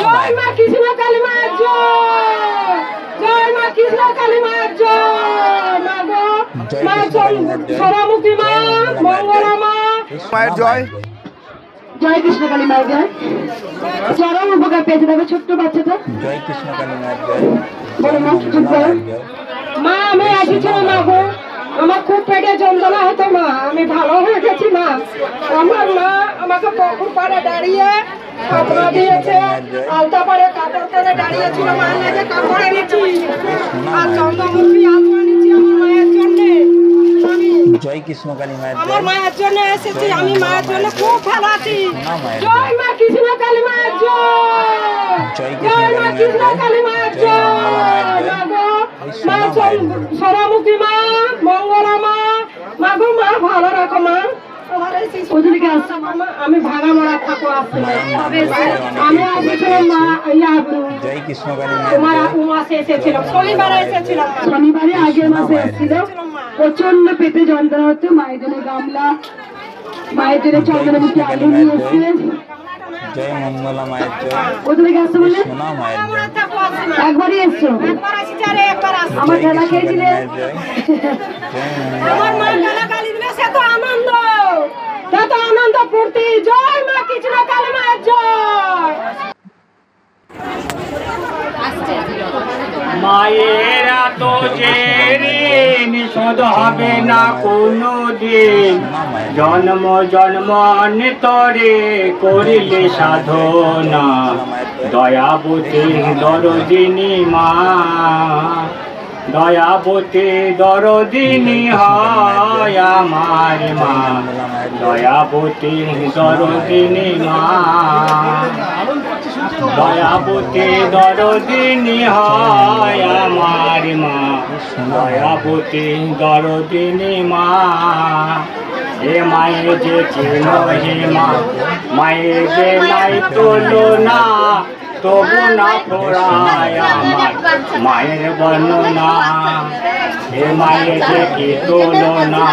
জয় মা কৃষ্ণ কালী মায়ের জয়, জয় মা কৃষ্ণ কালী মায়ের জয়। মা গো মা সরামুখী মা, মঙ্গলা মা মায়ের জয়। জয় কৃষ্ণ কালী মায়ের জয়। চরম উপকার পেয়েছে দেখো ছোট্ট বাচ্চাটা। জয় কৃষ্ণ কালী মায়ের জয়। বলো মা চুপ করো। মা আমি এসেছিলাম মা গো, আমার খুব পেটে যন্ত্রণা হতো মা, আমি ভালো হয়ে গেছি মা। আমার মা আমাকে পুকুর পাড়ে দাঁড়িয়ে কাপড় দিয়েছে, আলতা পাড়ে কাপড় পরে দাঁড়িয়েছিল, মায়ের লেগে কাপড় এনেছি আর চন্দ্রমুখী আলু এনেছি আমার মায়ের জন্য। জয় কৃষ্ণ কালী মায়ের জয়। আমার মায়ের জন্য এসেছি, আমি মায়ের জন্য খুব ভালো আছি। জয় মা কৃষ্ণ কালী মায়ের জয়, জয় মা কৃষ্ণ কালী মায়ের জয়। মা সরামুখী মা, মঙ্গলা মা, মা গো মা ভালো রাখো মা। ওদিকে আসছো মা, আমি ভাঙা মরা থাকো আসলে আমি আসছিলাম মা। জয় কৃষ্ণ কালী তোমার মাসে এসেছিলাম, শনিবারে এসেছিলাম, শনিবারে আগের মাসে এসেছিল। প্রচন্ড পেটে যন্ত্রণা হচ্ছে, মায়ের জন্য গামলা, মায়ের জন্য চন্দ্রমুখী আলু নিয়ে এসছে। জয় মঙ্গলা মায়ের জয়। ওদিকে আসছো বলে সোনা মায়ের জয়। একবারই এসছো, আমার ঠেলা খেয়েছিলে। আমার মা ঠেলা কালি দিলে সে তো আনন্দ, সে তো আনন্দ ফুর্তি। জয় মা কৃষ্ণ কালী মায়ের জয়। মায়েরা তো যে ঋণ শোধ হবে না কোনো দিন, জন্ম জন্মান্তরে করিলে সাধনা, দয়াবতী দরদিনী মা, দয়াবতী দরদিনী হয় আমার মা, দয়াবতী দরদিনী মা, দয়াবতী দরদিনী হয় আমার মা, দয়াবতী দরদিনী মা। এ মায়ের যে চিহ্ন হে মা, মায়ের যে নাই তুলনা, তবু না পড়ায় আমার মায়ের বর্ণনা। হে মায়ের যে কি তুলনা,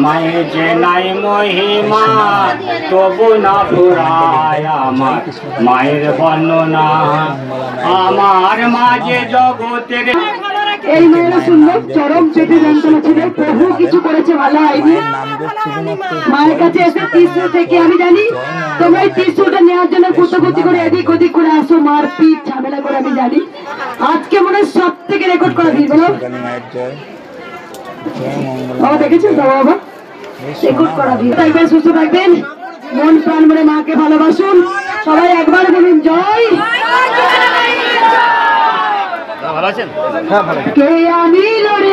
মায়ের যে নাই মহিমা, তবু না পুরায় আমার মায়ের বর্ণনা। আমার মাঝে জগতের এই মেয়েরা সুন্দর চরম পেটে যন্ত্রণা ছিল, বহু কিছু করেছে, ভালো হয়নি। মায়ের কাছে এসে ত্রিশূল থেকে আমি জানি তোমরা এই ত্রিশূলটা নেওয়ার জন্য কুতকুতি করে এদিক ওদিক করে আসো, মারপিট ঝামেলা করে আমি জানি। আজকে মনে হয় সব থেকে রেকর্ড করা দিই বলো বাবা, দেখেছেন তো বাবা রেকর্ড করা দিই। থাকবেন, সুস্থ থাকবেন, মন প্রাণ ভরে মাকে ভালোবাসুন। সবাই একবার বলুন জয়। ভালো আছেন? কে আমি লড়ে